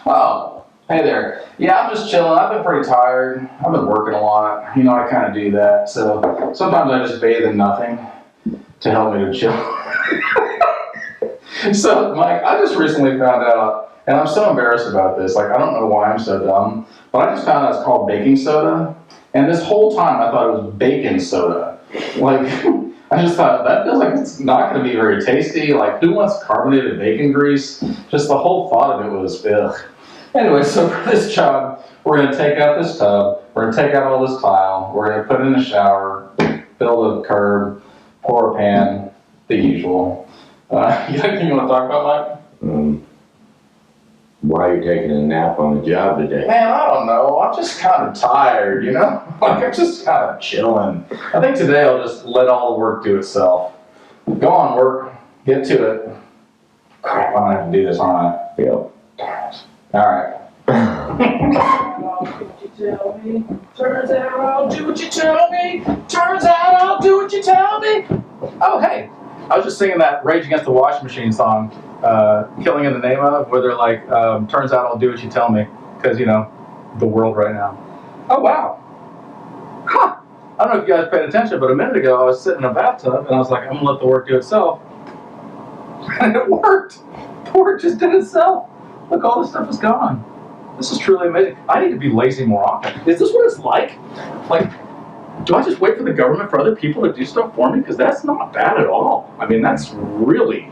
Oh, hey there. Yeah, I'm just chilling. I've been pretty tired. I've been working a lot. You know, I kind of do that. So sometimes I just bathe in nothing to help me to chill. So, Mike, I just recently found out, and I'm so embarrassed about this. Like, I don't know why I'm so dumb, but I just found out it's called baking soda. And this whole time I thought it was baking soda. Like, I just thought, that feels like it's not going to be very tasty. Like, who wants carbonated bacon grease? Just the whole thought of it was, ugh. Anyway, so for this job, we're going to take out this tub, we're going to take out all this tile, we're going to put it in a shower, fill the curb, pour a pan, the usual. You got anything you want to talk about, Mike? Why are you taking a nap on the job today? Man, I don't know. I'm just kind of tired, you know? Like, I'm just kind of chilling. I think today I'll just let all the work do itself. Go on, work. Get to it. Crap, I'm going to have to do this, aren't I? Yep. Darn it. All right. Turns out I'll do what you tell me. Turns out I'll do what you tell me. Oh, hey. I was just singing that Rage Against the Washing Machine song, Killing in the Name of, where they're like, turns out I'll do what you tell me. Because, you know, the world right now. Oh, wow. Huh. I don't know if you guys paid attention, but a minute ago I was sitting in a bathtub and I was like, I'm going to let the work do itself. And it worked. The work just did itself. Look, all this stuff is gone. This is truly amazing. I need to be lazy more often. Is this what it's like? Like, do I just wait for the government, for other people to do stuff for me? Because that's not bad at all. I mean, that's really,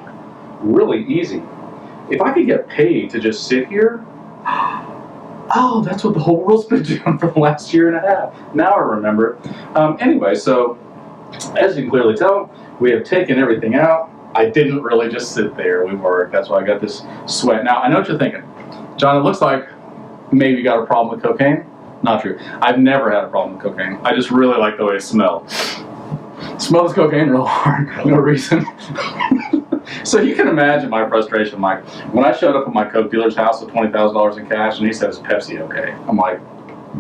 really easy. If I could get paid to just sit here, oh, that's what the whole world's been doing for the last year and a half. Now I remember it. Anyway, so as you can clearly tell, we have taken everything out. I didn't really just sit there. We worked. That's why I got this sweat. Now, I know what you're thinking. John, it looks like maybe you got a problem with cocaine. Not true. I've never had a problem with cocaine. I just really like the way it smells. Smells cocaine real hard. No reason. So you can imagine my frustration, Mike. When I showed up at my coke dealer's house with $20,000 in cash and he said, "Is Pepsi okay?" I'm like,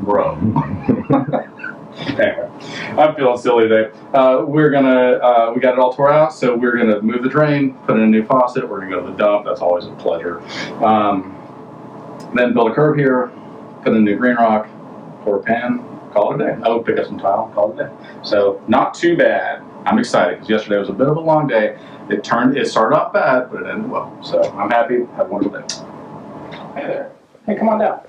bro. Anyway, I'm feeling silly today. We got it all tore out, so we're gonna move the drain, put in a new faucet. We're gonna go to the dump. That's always a pleasure. Then build a curb here, put in a new green rock, pour a pan, call it a day. I would pick up some tile, call it a day. So not too bad. I'm excited because yesterday was a bit of a long day. It started off bad, but it ended well. So I'm happy. Have a wonderful day. Hey there. Hey, come on down.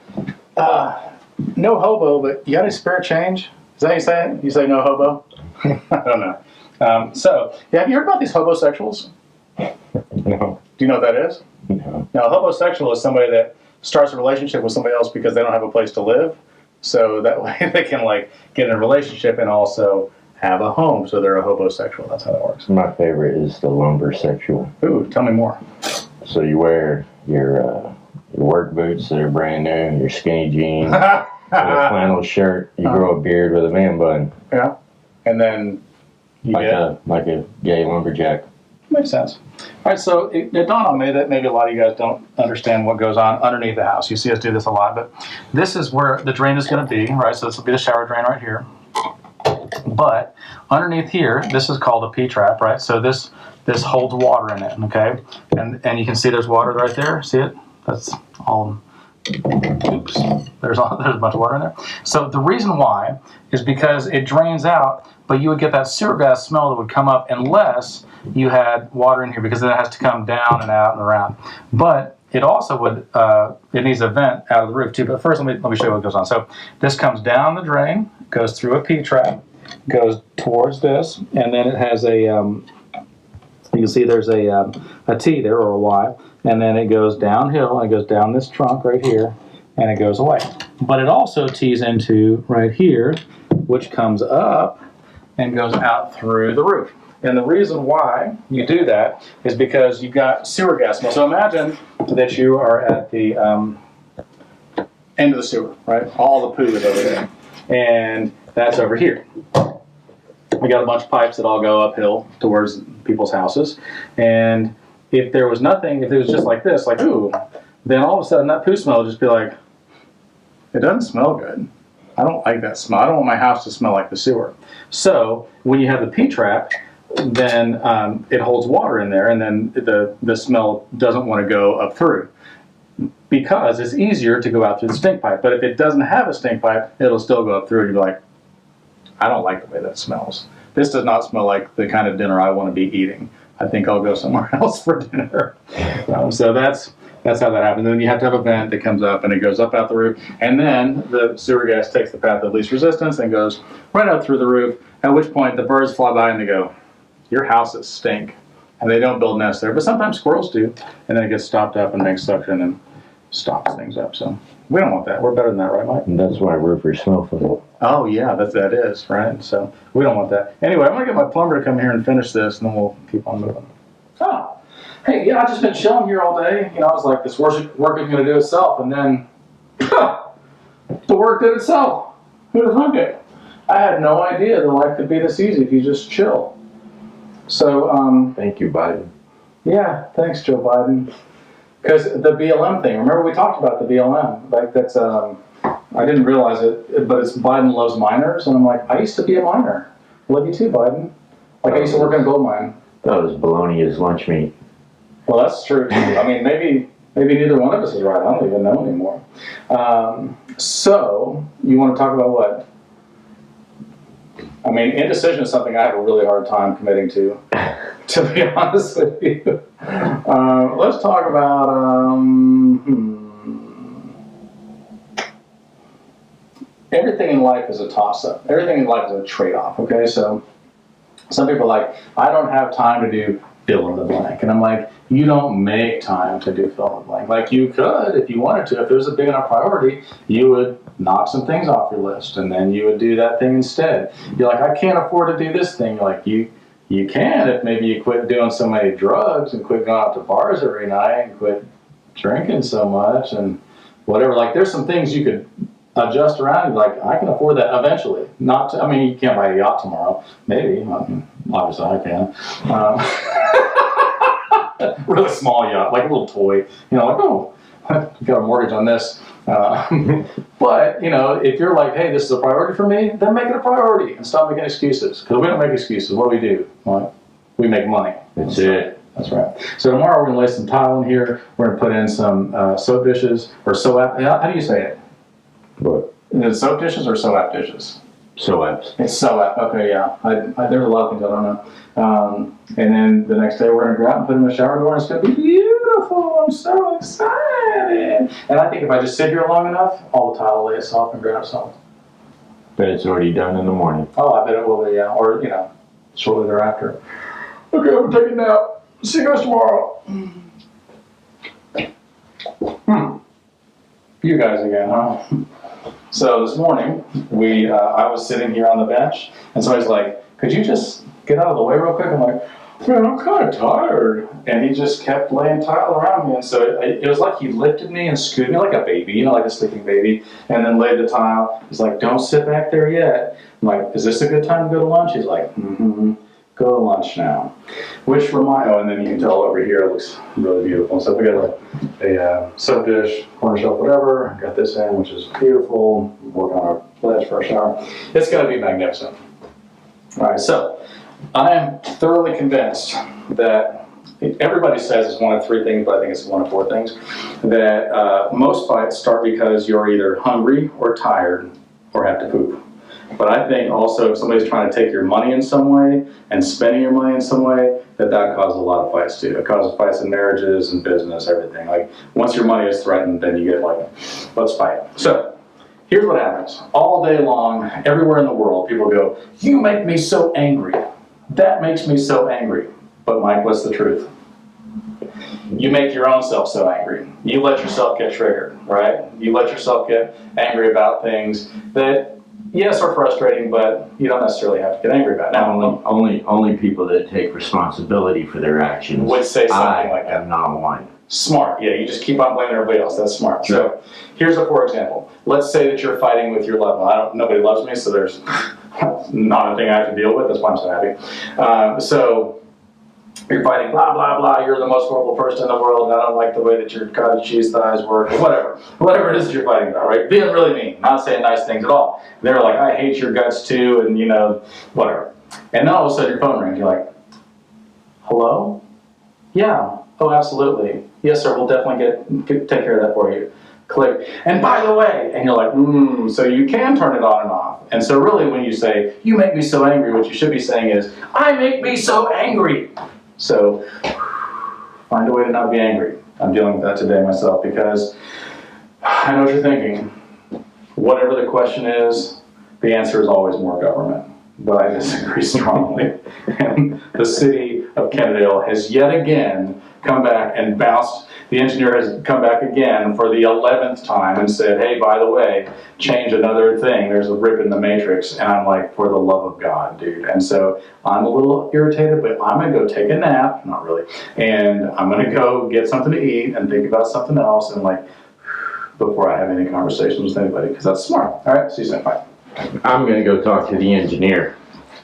No hobo, but you got any spare change? Is that how you say it? You say no hobo? I don't know. So, yeah, have you heard about these hobosexuals? No. Do you know what that is? No. Now, a hobosexual is somebody that starts a relationship with somebody else because they don't have a place to live. So that way they can, like, get in a relationship and also have a home. So they're a hobosexual. That's how that works. My favorite is the lumbersexual. Ooh, tell me more. So you wear your work boots that are brand new, your skinny jeans, with a flannel shirt. You grow a beard with a man bun. Yeah. And then you like a gay lumberjack. Makes sense. All right, so it dawned on me that maybe a lot of you guys don't understand what goes on underneath the house. You see us do this a lot, but this is where the drain is going to be, right? So this will be the shower drain right here. But underneath here, this is called a P-trap, right? So this holds water in it, okay? And you can see there's water right there. See it? That's all. Oops. There's a bunch of water in there. So the reason why is because it drains out, but you would get that sewer gas smell that would come up unless you had water in here, because then it has to come down and out and around. But it also would, it needs a vent out of the roof too. But first, let me show you what goes on. So this comes down the drain, goes through a P-trap, goes towards this, and then it has a, you can see there's a T there, or a Y, and then it goes downhill, and it goes down this trunk right here, and it goes away. But it also tees into right here, which comes up and goes out through the roof. And the reason why you do that is because you've got sewer gas smell. So imagine that you are at the end of the sewer, right? All the poo is over there. And that's over here. We got a bunch of pipes that all go uphill towards people's houses. And if there was nothing, if it was just like this, like, ooh, then all of a sudden that poo smell would just be like, it doesn't smell good. I don't like that smell. I don't want my house to smell like the sewer. So when you have the P-trap, then it holds water in there, and then the smell doesn't want to go up through. because it's easier to go out through the stink pipe. But if it doesn't have a stink pipe, it'll still go up through and you'll be like, I don't like the way that smells. This does not smell like the kind of dinner I want to be eating. I think I'll go somewhere else for dinner. So that's how that happens. Then you have to have a vent that comes up and it goes up out the roof. And then the sewer gas takes the path of least resistance and goes right out through the roof, at which point the birds fly by and they go, your houses stink. And they don't build nests there. But sometimes squirrels do. And then it gets stopped up and makes suction and stops things up. So we don't want that. We're better than that, right, Mike? And that's why roofers smell funny. Oh, yeah, that is, right? So we don't want that. Anyway, I'm going to get my plumber to come here and finish this, and then we'll keep on moving. Oh, hey, yeah, I've just been chilling here all day. You know, I was like, this work is going to do itself, and then the work did itself. Who'd have thunk it? I had no idea that life could be this easy if you just chill. So, Thank you, Biden. yeah, thanks, Joe Biden. Because the BLM thing, remember we talked about the BLM? Like, that's, I didn't realize it, but it's Biden loves miners, and I'm like, I used to be a miner. Love you too, Biden. Like, I used to work in a gold mine. That was bologna as lunch meat. Well, that's true too. I mean, maybe neither one of us is right. I don't even know anymore. So, you want to talk about what? I mean, indecision is something I have a really hard time committing to be honest with you. Let's talk about, everything in life is a toss-up. Everything in life is a trade-off, okay? So some people are like, I don't have time to do fill in the blank. And I'm like, you don't make time to do fill in the blank. Like, you could if you wanted to. If it was a big enough priority, you would knock some things off your list, and then you would do that thing instead. You're like, I can't afford to do this thing. You're like, you can if maybe you quit doing so many drugs and quit going out to bars every night and quit drinking so much and whatever. Like, there's some things you could adjust around. You're like, I can afford that eventually. Not to, I mean, you can't buy a yacht tomorrow. Maybe. I mean, obviously I can. Really small yacht, like a little toy. You know, like, oh, you got a mortgage on this. But, you know, if you're like, hey, this is a priority for me, then make it a priority and stop making excuses. Because we don't make excuses. What do we do? Well, we make money. That's it. That's right. So tomorrow we're going to lay some tile in here. We're going to put in some soap dishes or soap. How do you say it? What? Is it soap dishes or soap dishes? Soaps. It's soap. Okay, yeah. There's a lot of things I don't know. And then the next day we're going to go out and put in the shower door and it's going to be beautiful. I'm so excited. And I think if I just sit here long enough, all the tile will lay itself and grab itself. But it's already done in the morning. Oh, I bet it will be, yeah. Or, you know, shortly thereafter. Okay, we'll take it now. See you guys tomorrow. You guys again, huh? So this morning, I was sitting here on the bench, and somebody's like, could you just get out of the way real quick? I'm like, man, I'm kind of tired. And he just kept laying tile around me. And so it was like he lifted me and scooted me like a baby, you know, like a sleeping baby, and then laid the tile. He's like, don't sit back there yet. I'm like, is this a good time to go to lunch? He's like, go to lunch now. Which and then you can tell over here it looks really beautiful. So we got a soap dish, corner shelf, whatever. Got this in, which is beautiful. Working on our ledge for a shower. It's going to be magnificent. All right, so I am thoroughly convinced that everybody says it's one of three things, but I think it's one of four things. That most fights start because you're either hungry or tired or have to poop. But I think also if somebody's trying to take your money in some way and spending your money in some way, that causes a lot of fights too. It causes fights in marriages and business, everything. Like, once your money is threatened, then you get like, let's fight. So here's what happens. All day long, everywhere in the world, people go, you make me so angry. That makes me so angry. But Mike, what's the truth? You make your own self so angry. You let yourself get triggered, right? You let yourself get angry about things that, yes, are frustrating, but you don't necessarily have to get angry about it. Now, Only people that take responsibility for their actions would say something like that. I am not one. Smart. Yeah, you just keep on blaming everybody else. That's smart. Sure. So here's a for example. Let's say that you're fighting with your loved one. Nobody loves me, so there's not a thing I have to deal with. That's why I'm so happy. So you're fighting, blah, blah, blah. You're the most horrible person in the world, and I don't like the way that your cottage cheese thighs work, or whatever. Whatever it is that you're fighting about, right? Being really mean, not saying nice things at all. They're like, I hate your guts too, and you know, whatever. And then all of a sudden your phone rings. You're like, hello? Yeah. Oh, absolutely. Yes, sir. We'll definitely take care of that for you. Click. And by the way, and you're like, so you can turn it on and off. And so really when you say, you make me so angry, what you should be saying is, I make me so angry. So find a way to not be angry. I'm dealing with that today myself because I know what you're thinking. Whatever the question is, the answer is always more government. But I disagree strongly. And the city of Kennedale has yet again come back and bounced. The engineer has come back again for the 11th time and said, hey, by the way, change another thing. There's a rip in the matrix. And I'm like, for the love of God, dude. And so I'm a little irritated, but I'm going to go take a nap. Not really. And I'm going to go get something to eat and think about something else. And like, before I have any conversations with anybody, because that's smart. All right, see you soon. Bye. I'm gonna go talk to the engineer.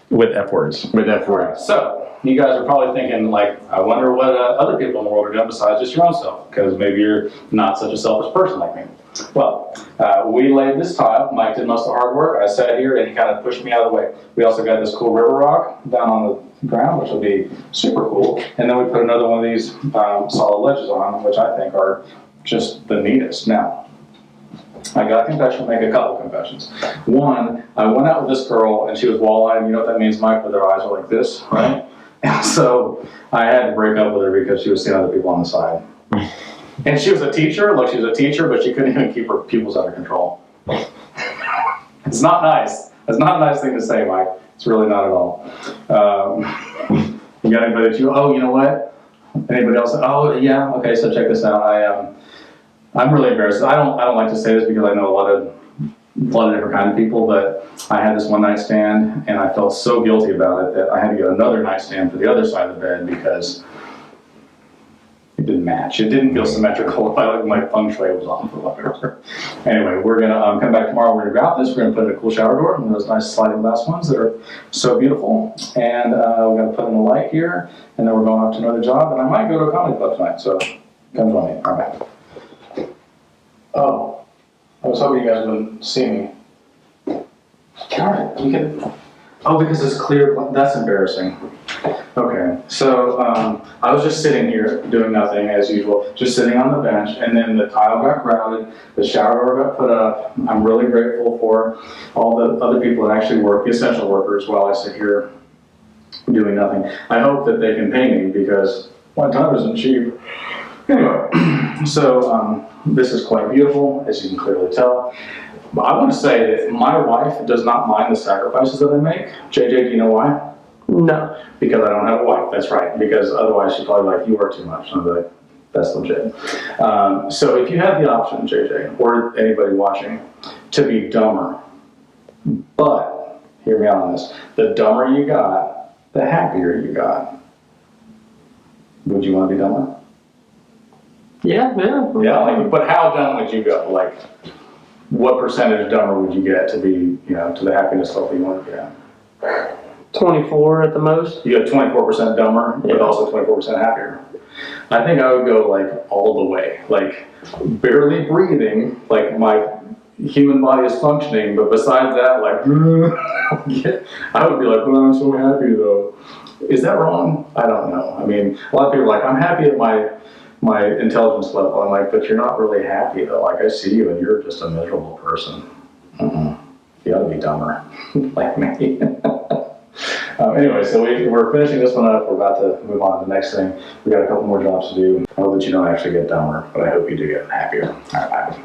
With F words. With F words. So, you guys are probably thinking, like, I wonder what other people in the world are doing besides just your own self, because maybe you're not such a selfish person like me. Well, we laid this tile. Mike did most of the hard work. I sat here and he kind of pushed me out of the way. We also got this cool river rock down on the ground, which will be super cool. And then we put another one of these solid ledges on, which I think are just the neatest. Now, I got a confession, make a couple confessions. One, I went out with this girl and she was wall-eyed. You know what that means, Mike? Where their eyes are like this, right? And so I had to break up with her because she was seeing other people on the side. And she was a teacher, but she couldn't even keep her pupils under control. It's not nice. It's not a nice thing to say, Mike. It's really not at all. You got anybody that you know what? Anybody else? Oh, yeah, okay, so check this out. I'm really embarrassed. I don't like to say this because I know a lot of different kind of people, but I had this one night stand and I felt so guilty about it that I had to get another nightstand for the other side of the bed because it didn't match. It didn't feel symmetrical. My feng shui was off or whatever. Anyway, we're gonna come back tomorrow. We're gonna grab this. We're gonna put in a cool shower door, one of those nice sliding glass ones that are so beautiful. And we're gonna put in a light here, and then we're going off to another job. And I might go to a comedy club tonight. So come join me. All right. Oh, I was hoping you guys wouldn't see me. Darn it, you can. Oh, because it's clear. That's embarrassing. Okay, so I was just sitting here doing nothing as usual, just sitting on the bench, and then the tile got grouted, the shower door got put up. I'm really grateful for all the other people that actually work, the essential workers, while I sit here doing nothing. I hope that they can pay me because my time isn't cheap. Anyway, so this is quite beautiful, as you can clearly tell. But I want to say that my wife does not mind the sacrifices that I make. JJ, do you know why? No. Because I don't have a wife, that's right. Because otherwise she'd probably be like, you work too much. And I'd be like, that's legit. So if you have the option, JJ, or anybody watching, to be dumber, but, hear me out on this, the dumber you got, the happier you got. Would you want to be dumber? Yeah. Yeah, but how dumb would you go? Like, what percentage dumber would you get to be, to the happiness level you want to get? 24 at the most. You got 24% dumber, but also 24% happier. I think I would go like all the way, like barely breathing, like my human body is functioning, but besides that, like, I would be like, well, I'm so happy though. Is that wrong? I don't know. I mean, a lot of people are like, I'm happy at my intelligence level. I'm like, but you're not really happy though. Like, I see you and you're just a miserable person. You ought to be dumber, like me. Anyway, so we're finishing this one up. We're about to move on to the next thing. We got a couple more jobs to do. I hope that you don't actually get dumber, but I hope you do get happier. All right, bye.